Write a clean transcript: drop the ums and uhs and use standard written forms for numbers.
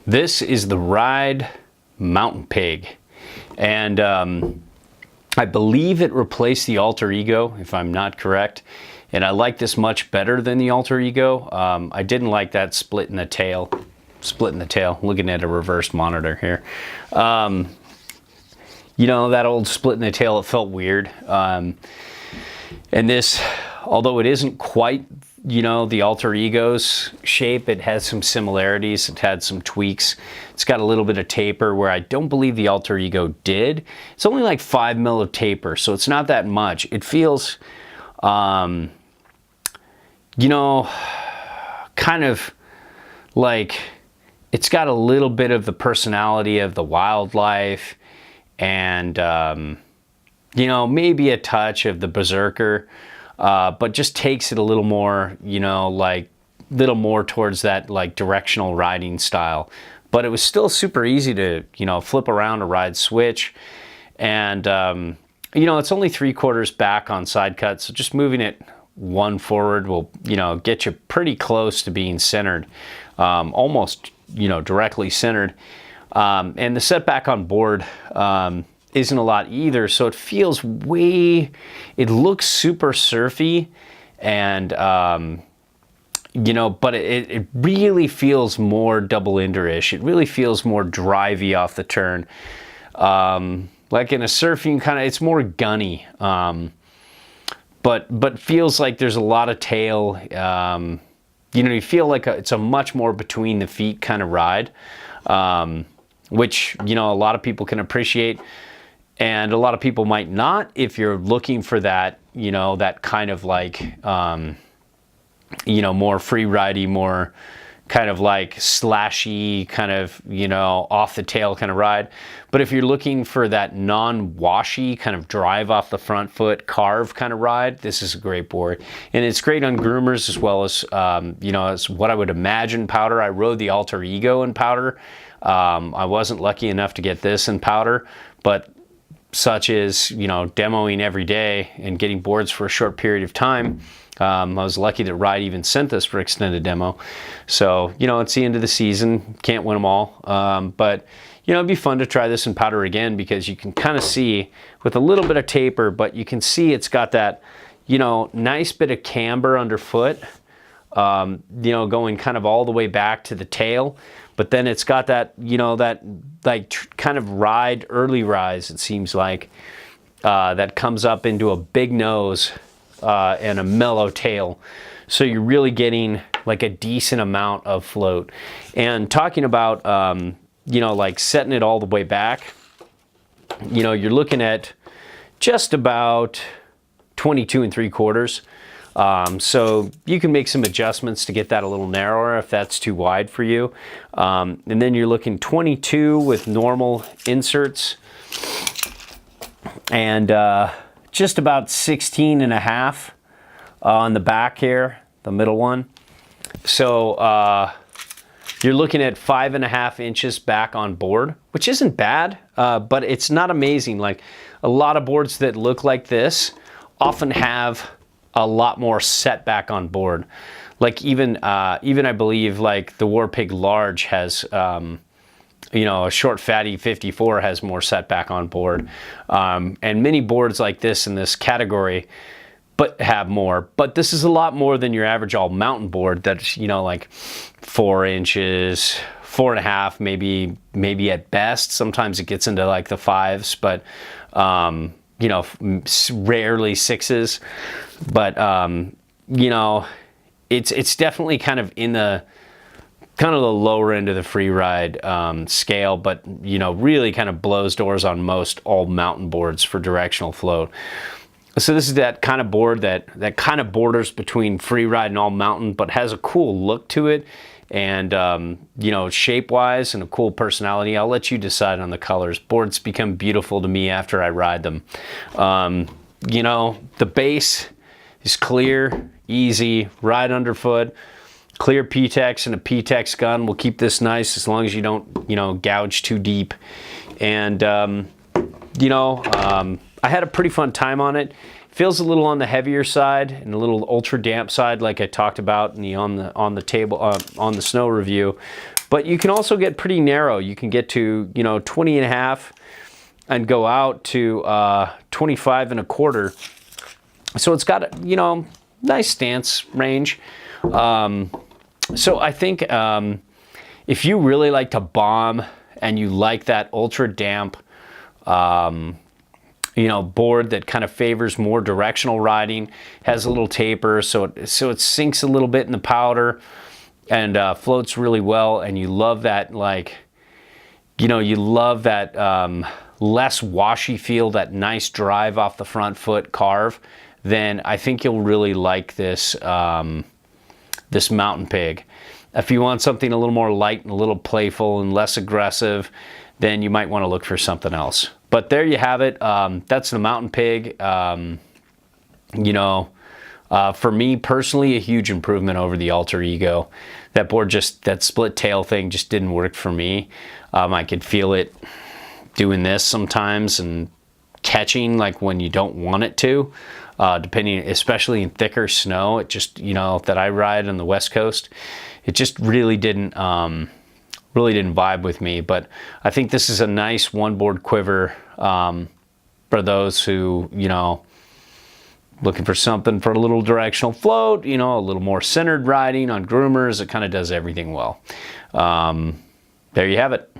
This is the Ride Mtn Pig, and I believe it replaced the Alter Ego, if I'm not correct, and I like this much better than the Alter Ego. I didn't like that split in the tail, looking at a reversed monitor here. You know, that old split in the tail, it felt weird. And this, although it isn't quite, you know, the Alter Ego's shape, it has some similarities. It had some tweaks. It's got a little bit of taper where I don't believe the Alter Ego did. It's only like 5 mil of taper, so it's not that much. It feels, you know, kind of like it's got a little bit of the personality of the wildlife and, you know, maybe a touch of the Berserker. But just takes it a little more, you know, like little more towards that like directional riding style. But it was still super easy to, you know, flip around a ride switch. And, you know, it's only 3/4 back on side cut. So just moving it one forward will, you know, get you pretty close to being centered, almost, you know, directly centered. And the setback on board, isn't a lot either, so it feels it looks super surfy, and you know, but it really feels more double-ender-ish. It really feels more drivey off the turn, like in a surfing kind of, it's more gunny, but feels like there's a lot of tail. You know, you feel like it's a much more between the feet kind of ride, which, you know, a lot of people can appreciate. And a lot of people might not if you're looking for that, you know, that kind of like, you know, more free ridey, more kind of like slashy, kind of, you know, off the tail kind of ride. But if you're looking for that non-washy kind of drive off the front foot, carve kind of ride, this is a great board. And it's great on groomers as well as, you know, as what I would imagine powder. I rode the Alter Ego in powder. I wasn't lucky enough to get this in powder, but such as, you know, demoing every day and getting boards for a short period of time. I was lucky that Ride even sent this for extended demo. So, you know, it's the end of the season, can't win them all. But, you know, it'd be fun to try this in powder again, because you can kind of see with a little bit of taper, but you can see it's got that, you know, nice bit of camber underfoot, you know, going kind of all the way back to the tail. But then it's got that, you know, that like kind of early rise, it seems like, that comes up into a big nose and a mellow tail. So you're really getting like a decent amount of float. And talking about, you know, like setting it all the way back, you know, you're looking at just about 22 3/4. So you can make some adjustments to get that a little narrower if that's too wide for you. And then you're looking 22 with normal inserts, and just about 16.5 on the back here, the middle one. So you're looking at 5.5 inches back on board, which isn't bad, but it's not amazing. Like a lot of boards that look like this often have a lot more setback on board. Like even I believe like the War Pig Large has, you know, a short fatty 54 has more setback on board. And many boards like this in this category but have more. But this is a lot more than your average all mountain board that's, you know, like 4 inches, 4.5, maybe at best. Sometimes it gets into like the 5s, but you know, rarely 6s. But you know, it's definitely kind of in the lower end of the free ride scale, but you know, really kind of blows doors on most all mountain boards for directional float. So this is that kind of board that kind of borders between free ride and all mountain, but has a cool look to it, and you know, shape wise and a cool personality. I'll let you decide on the colors. Boards become beautiful to me after I ride them. You know, the base is clear, easy, ride underfoot, clear P-Tex, and a P-Tex gun will keep this nice as long as you don't, you know, gouge too deep. And you know, I had a pretty fun time on it. Feels a little on the heavier side and a little ultra damp side, like I talked about in the on the snow review. But you can also get pretty narrow. You can get to, 20 and a half and go out to 25 and a quarter. So it's got, nice stance range. So I think if you really like to bomb and you like that ultra damp, board that kind of favors more directional riding, has a little taper, so it sinks a little bit in the powder and floats really well, and you love that, less washy feel, that nice drive off the front foot carve, then I think you'll really like this this Mtn Pig. If you want something a little more light and a little playful and less aggressive, then you might want to look for something else. But there you have it. That's the Mtn Pig. For me personally, a huge improvement over the Alter Ego. That board that split tail thing just didn't work for me. I could feel it doing this sometimes and catching like when you don't want it to, depending, especially in thicker snow. It just, that I ride on the West Coast, it just really didn't vibe with me. But I think this is a nice one board quiver for those who, looking for something for a little directional float, a little more centered riding on groomers. It kind of does everything well. There you have it.